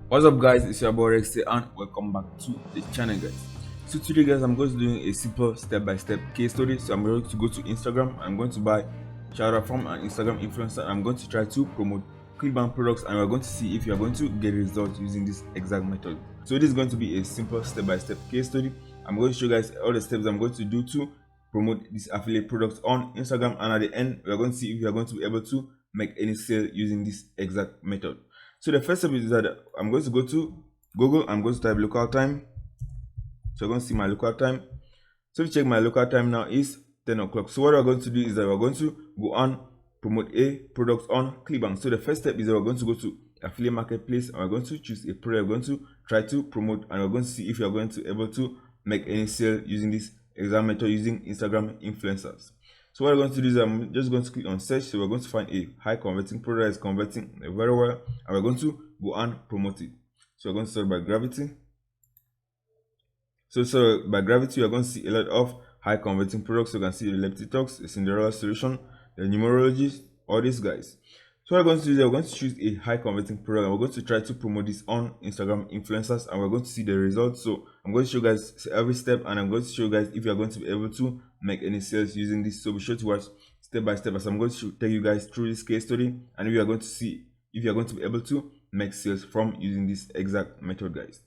What's up guys, it's your boy Rex here and welcome back to the channel guys. So today guys, I'm going to do a simple step-by-step case study. So I'm going to go to Instagram. I'm going to buy shout out from an Instagram influencer. I'm going to try to promote Clickbank products and we're going to see if you're going to get results using this exact method. So this is going to be a simple step-by-step case study. I'm going to show you guys all the steps I'm going to do to promote these affiliate products on Instagram, and at the end we're going to see if you're going to be able to make any sale using this exact method. So the first step is that I'm going to go to Google. I'm going to type local time. So I'm going to see my local time. So if you check my local time now is 10 o'clock. So what we're going to do is that we're going to go on promote a product on Clickbank. So the first step is that we're going to go to affiliate marketplace and we're going to choose a product. We're going to try to promote and we're going to see if you're going to be able to make any sale using this exact method using Instagram influencers. So what I'm going to do is I'm just going to click on search. So we're going to find a high converting product that is converting very well, and we're going to go and promote it. So we're going to sort by gravity. So by gravity, you're going to see a lot of high converting products. So you can see the Leptitox, the Cinderella solution, the numerologist, all these guys. So what we're going to do is we're going to choose a high converting product and we're going to try to promote this on Instagram influencers and we're going to see the results. So I'm going to show you guys every step and I'm going to show you guys if you're going to be able to make any sales using this. So be sure to watch step by step as I'm going to take you guys through this case study and we are going to see if you're going to be able to make sales from using this exact method, guys.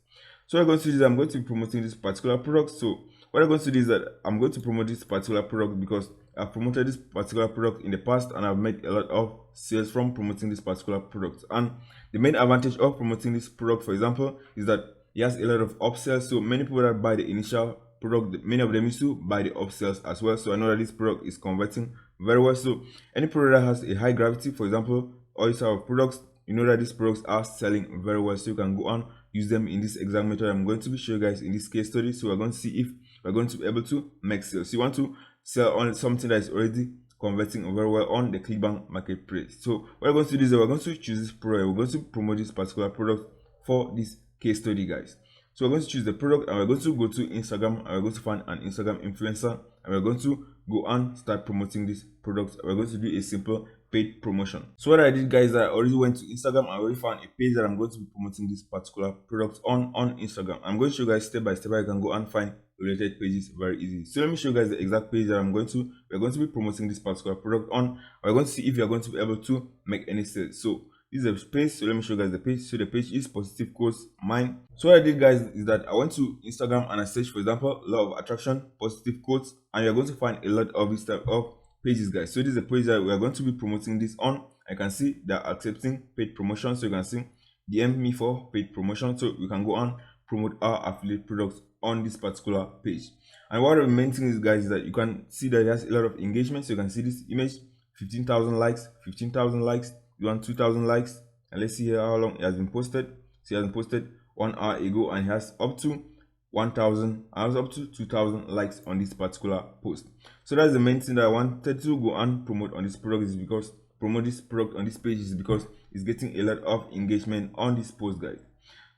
So what I'm going to do is I'm going to be promoting this particular product. So what I'm going to do is that I'm going to promote this particular product because I've promoted this particular product in the past and I've made a lot of sales from promoting this particular product. And the main advantage of promoting this product, for example, is that it has a lot of upsells. So many people that buy the initial product, many of them used to buy the upsells as well. So I know that this product is converting very well. So any product that has a high gravity, for example, all these type of products, you know that these products are selling very well. So you can go on use them in this exact method I'm going to be showing you guys in this case study. So we're going to see if we're going to be able to make sales. So you want to sell on something that is already converting very well on the Clickbank marketplace. So what we're going to do is we're going to choose this product. We're going to promote this particular product for this case study, guys. So we're going to choose the product and we're going to go to Instagram and we're going to find an Instagram influencer and we're going to go and start promoting this product. We're going to do a simple paid promotion. So what I did, guys, I already went to Instagram. I already found a page that I'm going to be promoting this particular product on Instagram. I'm going to show you guys step by step how you can go and find related pages very easy. So let me show you guys the exact page that we're going to be promoting this particular product on. We're going to see if you're going to be able to make any sales. So this is a page. So let me show you guys the page. So the page is positive quotes mine. So what I did, guys, is that I went to Instagram and I searched, for example, law of attraction, positive quotes, and you're going to find a lot of this type of pages, guys. So this is a page that we are going to be promoting this on. I can see they're accepting paid promotion. So you can see DM me for paid promotion. So we can go on promote our affiliate products on this particular page. And one of the main things, guys, is that you can see that it has a lot of engagement. So you can see this image, 15,000 likes, 15,000 likes. You want 2,000 likes, and let's see here how long it has been posted. So it has been posted 1 hour ago and it has up to 1,000 and up to 2,000 likes on this particular post. So that's the main thing that I wanted to go and promote on this product, is because promote this product on this page is because it's getting a lot of engagement on this post, guys.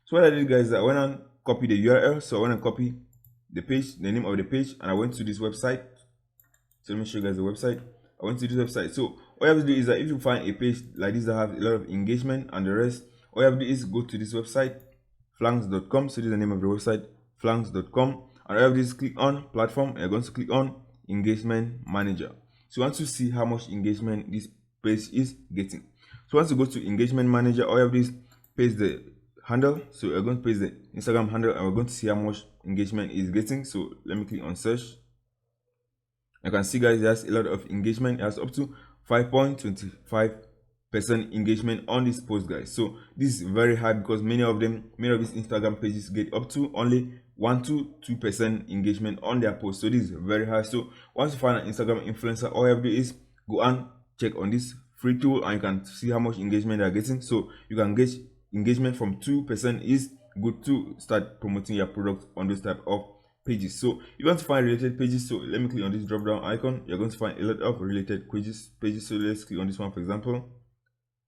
So what I did, guys, is I went and copied the URL. So I went and copy the page, the name of the page, and I went to this website. So let me show you guys the website. I went to this website. So all you have to do is that if you find a page like this that has a lot of engagement and the rest, all you have to do is go to this website, flanks.com. So this is the name of the website, flanks.com. And all you have to do is click on platform and you're going to click on engagement manager. So you want to see how much engagement this page is getting. So once you go to engagement manager, all you have to do is paste the handle. So we're going to paste the Instagram handle and we're going to see how much engagement is getting. So let me click on search. You can see, guys, there's a lot of engagement. It has up to 5.25% engagement on this post, guys. So this is very hard because many of these Instagram pages get up to only 1 to 2% engagement on their post. So this is very hard. So once you find an Instagram influencer, all you have to do is go and check on this free tool and you can see how much engagement they are getting. So you can get engagement from 2% is good to start promoting your product on this type of pages. So you want to find related pages. So let me click on this drop down icon. You're going to find a lot of related pages. So let's click on this one, for example.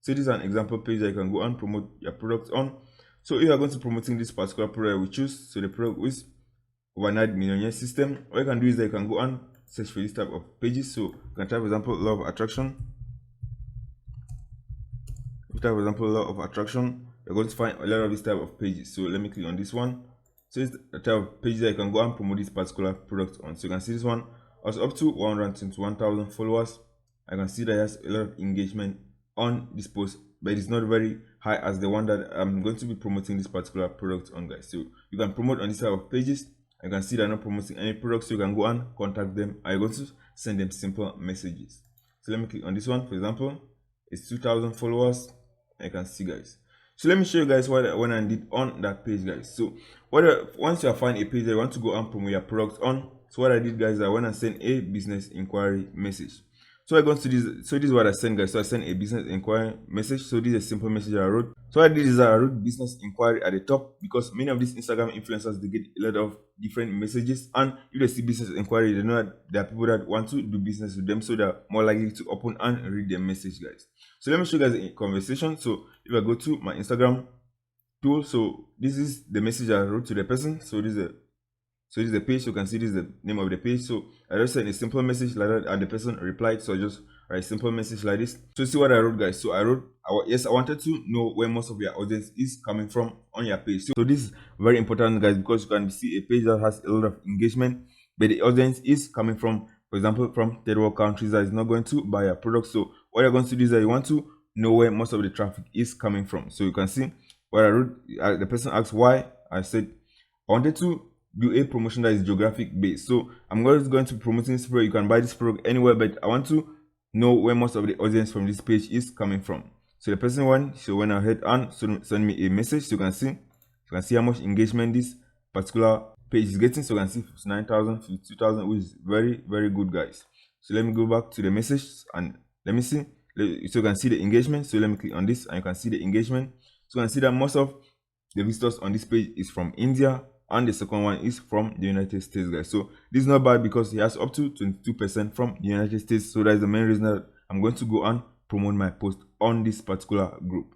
So this is an example page that you can go and promote your product on. So if you are going to promoting this particular product we choose, so the product is overnight millionaire system, what you can do is that you can go and search for this type of pages. So you can type, for example, law of attraction. If you type, for example, law of attraction, you're going to find a lot of this type of pages. So let me click on this one. So it's the type of pages that you can go and promote this particular product on. So you can see this one has up to 121,000 followers. I can see that it has a lot of engagement on this post, but it's not very high as the one that I'm going to be promoting this particular product on, guys. So you can promote on this type of pages. You can see they're not promoting any products, so you can go and contact them. I'm going to send them simple messages. So let me click on this one. For example, it's 2,000 followers. I can see, guys. So let me show you guys what when I did on that page, guys. So once you find a page that you want to go and promote your product on, so what I did, guys, I went and sent a business inquiry message. So I go to this. So this is what I sent, guys. So I sent a business inquiry message. So this is a simple message I wrote. So what I did is I wrote business inquiry at the top, because many of these Instagram influencers, they get a lot of different messages, and if they see business inquiry, they know that there are people that want to do business with them, so they're more likely to open and read their message, guys. So let me show you guys a conversation. So if I go to my Instagram tool, so this is the message I wrote to the person. So this is the page. So you can see this is the name of the page. So I just sent a simple message like that, and the person replied. So I just write a simple message like this. So see what I wrote, guys. So I wrote, yes, I wanted to know where most of your audience is coming from on your page. So this is very important, guys, because you can see a page that has a lot of engagement, but the audience is coming from, for example, from third world countries that is not going to buy your product. So what you're going to do is that you want to know where most of the traffic is coming from. So you can see what I wrote. The person asked why. I said I wanted to do a promotion that is geographic based. So I'm going to be promoting this product. You can buy this product anywhere, but I want to know where most of the audience from this page is coming from. So the person went ahead and send me a message. So you can see how much engagement this particular page is getting. So you can see 59,000, 52,000, which is very, very good, guys. So let me go back to the message and let me see. So you can see the engagement. So let me click on this and you can see the engagement. So you can see that most of the visitors on this page is from India, and the second one is from the United States, guys. So this is not bad because he has up to 22% from the United States. So that's the main reason that I'm going to go and promote my post on this particular group.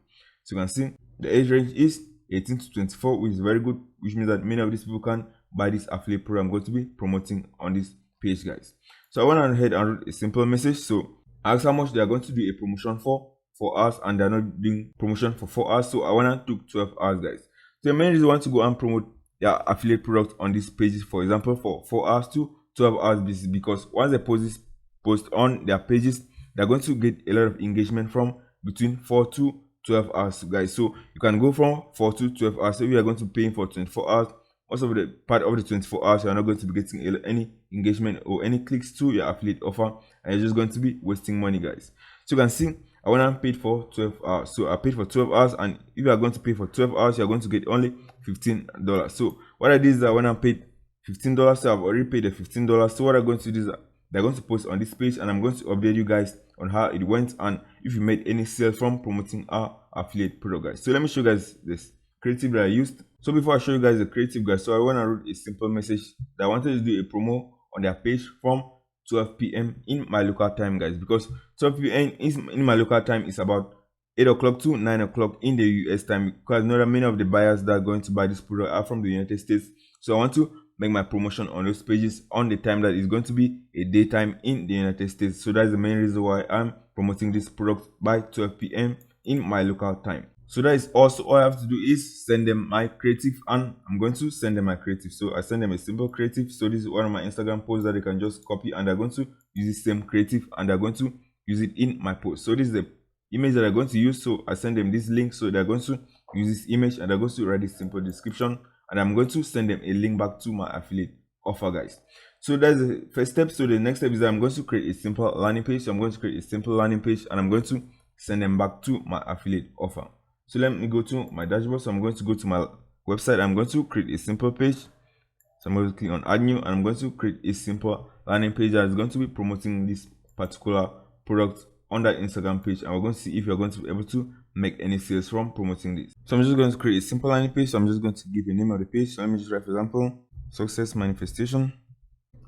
So you can see the age range is 18 to 24, which is very good, which means that many of these people can buy this affiliate program I'm going to be promoting on this page, guys. So I went ahead and wrote a simple message. So I asked how much they are going to do a promotion for 4 hours, and they're not doing promotion for 4 hours. So I went and took 12 hours, guys. So the main reason I want to go and promote their affiliate product on these pages, for example, for 4 hours to 12 hours, because once they post on their pages, they're going to get a lot of engagement from between 4 to 12 hours, guys. So you can go from 4 to 12 hours. So if you are going to pay for 24 hours, most of the part of the 24 hours, you're not going to be getting any engagement or any clicks to your affiliate offer, and you're just going to be wasting money, guys. So you can see I went and paid for 12 hours. So I paid for 12 hours, and if you are going to pay for 12 hours, you're going to get only $15. So what I did is that when I paid $15, so I've already paid the $15. So what I'm going to do is that they're going to post on this page, and I'm going to update you guys on how it went and if you made any sales from promoting our affiliate product, guys. So let me show you guys this creative that I used. So before I show you guys the creative, guys, so I went and wrote a simple message that I wanted to do a promo on their page from 12 p.m. in my local time, guys, because 12 p.m. in my local time is about 8 o'clock to 9 o'clock in the US time, because I know that many of the buyers that are going to buy this product are from the United States. So I want to make my promotion on those pages on the time that is going to be a daytime in the United States. So that's the main reason why I'm promoting this product by 12 p.m. in my local time. So that is also all I have to do is send them my creative, and I'm going to send them my creative. So I send them a simple creative. So this is one of my Instagram posts that they can just copy, and they're going to use the same creative and they're going to use it in my post. So this is the image that I'm going to use. So I send them this link, so they're going to use this image and they're going to write a simple description, and I'm going to send them a link back to my affiliate offer, guys. So that's the first step. So the next step is that I'm going to create a simple landing page. So I'm going to create a simple landing page, and I'm going to send them back to my affiliate offer. So let me go to my dashboard. So I'm going to go to my website. I'm going to create a simple page. So I'm going to click on add new, and I'm going to create a simple landing page that is going to be promoting this particular product on that Instagram page, and we're going to see if you're going to be able to make any sales from promoting this. So I'm just going to create a simple landing page. So I'm just going to give the name of the page. So let me just write, for example, success manifestation,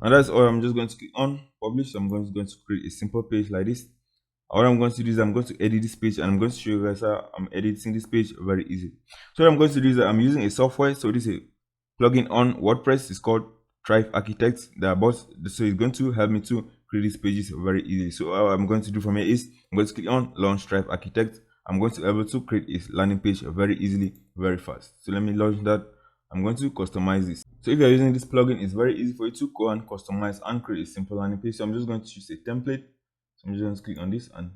and that's all. I'm just going to click on publish. So I'm going to create a simple page like this. What I'm going to do is I'm going to edit this page, and I'm going to show you guys how I'm editing this page very easy. So what I'm going to do is that I'm using a software. So this is a plugin on WordPress. It's called Thrive Architect. So it's going to help me to create these pages very easily. So what I'm going to do from here is I'm going to click on launch Thrive Architect, I'm going to be able to create a landing page very easily, very fast. So let me launch that. I'm going to customize this. So if you're using this plugin, it's very easy for you to go and customize and create a simple landing page. So I'm just going to choose a template. So I'm just going to click on this and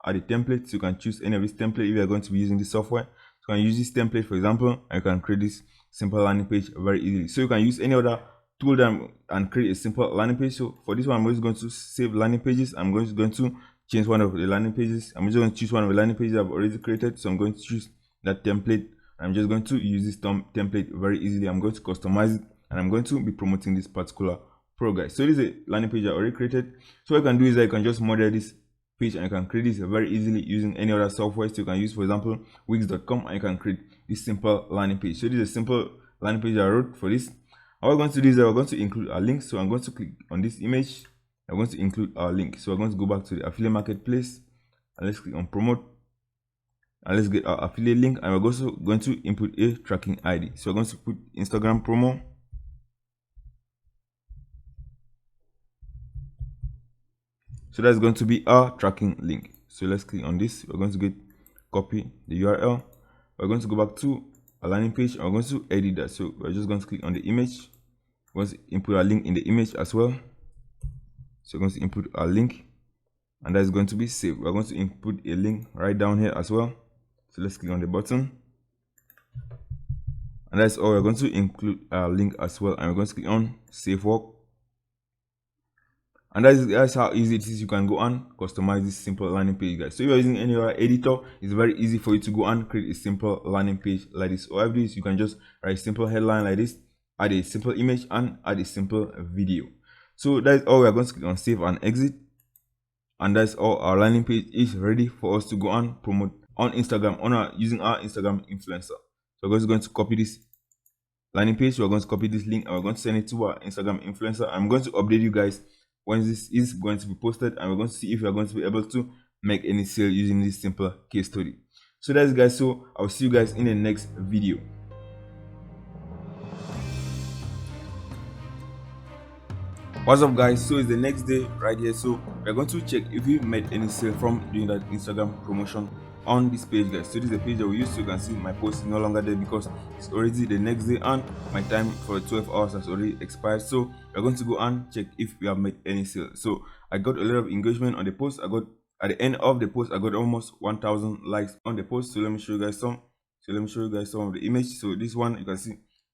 add a template. So you can choose any of this template if you're going to be using this software. So you can use this template, for example, and you can create this simple landing page very easily. So you can use any other tool and create a simple landing page. So for this one, I'm just going to save landing pages. I'm going to change one of the landing pages. I'm just going to choose one of the landing pages I've already created. So I'm going to choose that template. I'm just going to use this template very easily. I'm going to customize it and I'm going to be promoting this particular pro, guys. So this is a landing page I already created. So what you can do is that you can just model this page and you can create this very easily using any other software. So you can use, for example, wix.com, and you can create this simple landing page. So this is a simple landing page I wrote for this. What we're going to do is that we're going to include a link. So I'm going to click on this image. I'm going to include our link. So we're going to go back to the affiliate marketplace and let's click on promote. And let's get our affiliate link, and we're also going to input a tracking ID. So we're going to put Instagram promo. So that's going to be our tracking link. So let's click on this. We're going to get copy the URL. We're going to go back to a landing page and we're going to edit that. So we're just going to click on the image. We're going to input a link in the image as well. So we're going to input a link and that's going to be saved. We're going to input a link right down here as well. So let's click on the button. And that's all. We're going to include a link as well. And we're going to click on save work. And that's how easy it is. You can go and customize this simple landing page, guys. So if you're using any other editor, it's very easy for you to go and create a simple landing page like this. All I have to do is you can just write a simple headline like this, add a simple image and add a simple video. So that's all. We're going to click on save and exit. And that's all. Our landing page is ready for us to go and promote on Instagram using our Instagram influencer. So we're just going to copy this landing page. We're going to copy this link and we're going to send it to our Instagram influencer. I'm going to update you guys when this is going to be posted, and we're going to see if you're going to be able to make any sale using this simple case study. So that's it, guys. So I'll see you guys in the next video. What's up, guys? So it's the next day right here. So we're going to check if we made any sale from doing that Instagram promotion on this page, guys. So this is the page that we use. So you can see my post is no longer there because it's already the next day and my time for 12 hours has already expired. So we're going to go and check if we have made any sale. So I got a lot of engagement on the post. I got at the end of the post, I got almost 1,000 likes on the post. So let me show you guys some. So let me show you guys some of the image. So this one, you can see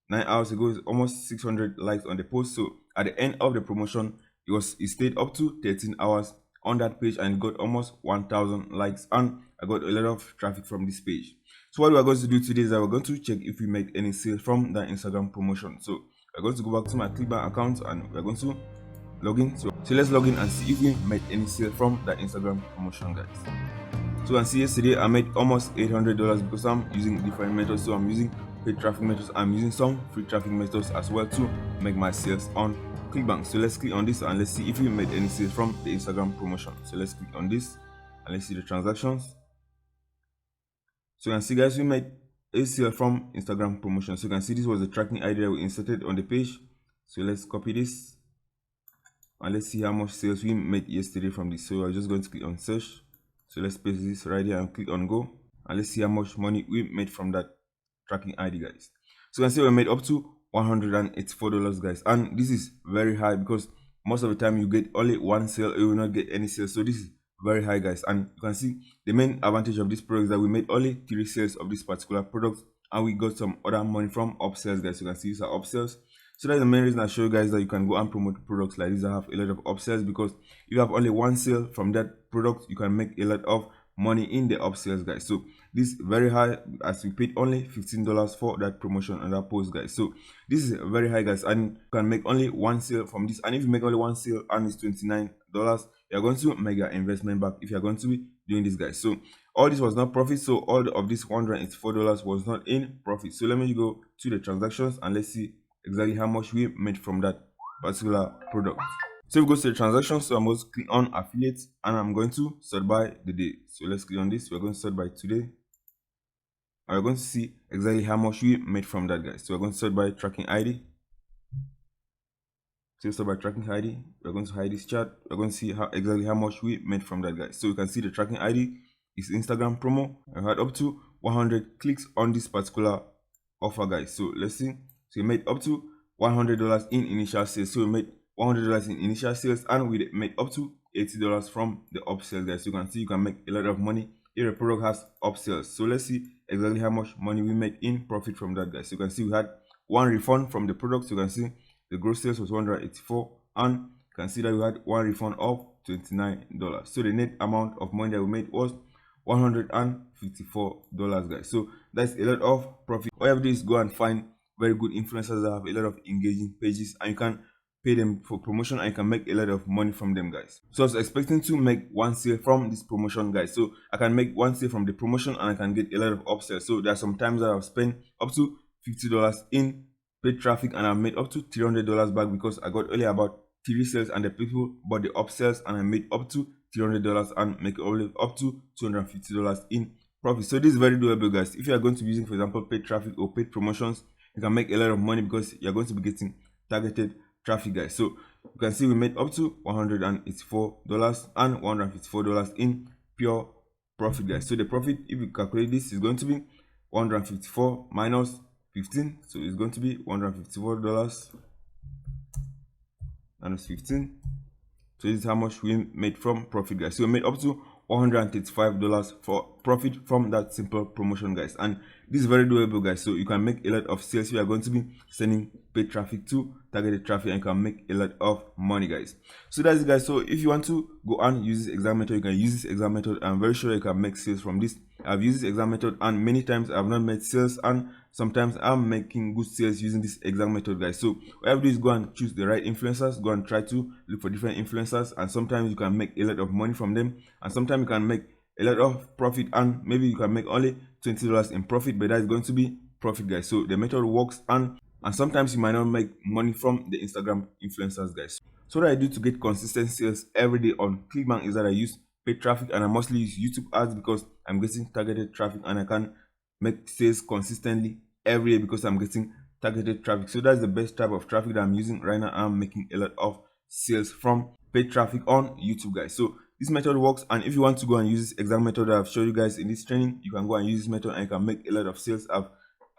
9 hours ago is almost 600 likes on the post. So at the end of the promotion, it stayed up to 13 hours on that page and got almost 1,000 likes, and I got a lot of traffic from this page. So what we're going to do today is that we're going to check if we make any sales from that Instagram promotion. So we're going to go back to my Clickbank account and we're going to log in. So let's log in and see if we made any sale from that Instagram promotion, guys. So you can see yesterday I made almost $800 because I'm using different methods. So I'm using paid traffic methods, I'm using some free traffic methods as well to make my sales on Clickbank. So let's click on this and let's see if we made any sales from the Instagram promotion. So let's click on this and let's see the transactions. So you can see, guys, we made a sale from Instagram promotion. So you can see this was the tracking ID that we inserted on the page. So let's copy this and let's see how much sales we made yesterday from this. So I'm just going to click on search. So let's paste this right here and click on go and let's see how much money we made from that tracking ID, guys. So you can see we made up to $184, guys, and this is very high because most of the time you get only one sale, you will not get any sales. So this is very high, guys, and you can see the main advantage of this product is that we made only 3 sales of this particular product and we got some other money from upsells, guys. You can see these are upsells. So that's the main reason I show you guys that you can go and promote products like this that have a lot of upsells, because if you have only one sale from that product, you can make a lot of money in the upsells, guys. So this is very high as we paid only $15 for that promotion on that post, guys. So this is very high, guys, and you can make only one sale from this. And if you make only one sale and it's $29, you're going to make your investment back if you're going to be doing this, guys. So all this was not profit, so all of this $184 was not in profit. So let me go to the transactions and let's see exactly how much we made from that particular product. So we go to the transactions. So I'm going to click on affiliates and I'm going to sort by the day. So let's click on this. We're going to sort by today and we're going to see exactly how much we made from that, guys. So we're going to sort by tracking ID. So sort by tracking ID, we're going to hide this chart. We're going to see exactly how much we made from that, guys. So you can see the tracking ID is Instagram promo. I had up to 100 clicks on this particular offer, guys. So let's see. So we made up to $100 in initial sales. So we made $100 in initial sales, and we made up to $80 from the upsell, guys. So you can see you can make a lot of money if a product has upsells. So let's see exactly how much money we make in profit from that, guys. So you can see we had one refund from the product. So you can see the gross sales was 184, and you can see that we had one refund of $29. So the net amount of money that we made was $154, guys. So that's a lot of profit. All you have to do is go and find very good influencers that have a lot of engaging pages, and you can pay them for promotion, and you can make a lot of money from them, guys. So I was expecting to make one sale from this promotion, guys. So I can make one sale from the promotion, and I can get a lot of upsells. So there are some times that I've spent up to $50 in paid traffic, and I made up to $300 back because I got only about 3 sales, and the people bought the upsells, and I made up to $300 and make only up to $250 in profit. So this is very doable, guys. If you are going to be using, for example, paid traffic or paid promotions, you can make a lot of money because you're going to be getting targeted traffic, guys. So you can see we made up to $184 and $154 in pure profit, guys. So the profit, if you calculate this, is going to be 154 minus 15. So it's going to be $154 minus 15. So this is how much we made from profit, guys. So we made up to $135 for profit from that simple promotion, guys. And this is very doable, guys. So you can make a lot of sales. You are going to be sending paid traffic to targeted traffic, and you can make a lot of money, guys. So that's it, guys. So if you want to go and use this exact method, you can use this exact method. I'm very sure you can make sales from this. I've used this exact method, and many times I've not made sales, and sometimes I'm making good sales using this exact method, guys. So what I have to do is go and choose the right influencers, go and try to look for different influencers, and sometimes you can make a lot of money from them, and sometimes you can make a lot of profit, and maybe you can make only $20 in profit, but that is going to be profit, guys. So the method works, and sometimes you might not make money from the Instagram influencers, guys. So what I do to get consistent sales every day on Clickbank is that I use paid traffic, and I mostly use YouTube ads because I'm getting targeted traffic, and I can make sales consistently every day because I'm getting targeted traffic. So that's the best type of traffic that I'm using right now. I'm making a lot of sales from paid traffic on YouTube, guys. So this method works, and if you want to go and use this exact method that I've showed you guys in this training, you can go and use this method, and you can make a lot of sales. A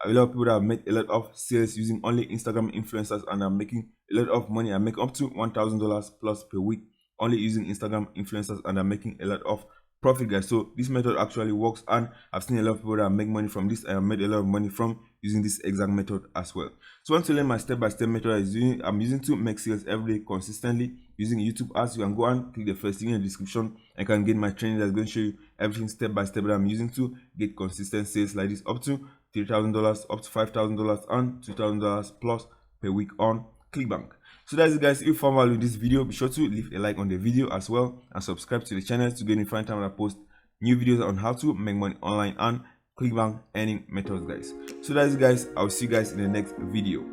lot of people that have made a lot of sales using only Instagram influencers, and I'm making a lot of money. I make up to $1,000 plus per week only using Instagram influencers, and I'm making a lot of profit, guys. So this method actually works, and I've seen a lot of people that make money from this. I have made a lot of money from using this exact method as well. So once you learn my step-by-step method I'm using to make sales every day consistently using YouTube ads, you can go and click the first thing in the description. I can get my training that's going to show you everything step by step that I'm using to get consistent sales like this, up to $3,000, up to $5,000, and $2,000 plus per week on Clickbank. So that's it, guys. If you found value in this video, be sure to leave a like on the video as well, and subscribe to the channel to get notified time when I post new videos on how to make money online and Clickbank earning methods, guys. So that's it, guys. I'll see you guys in the next video.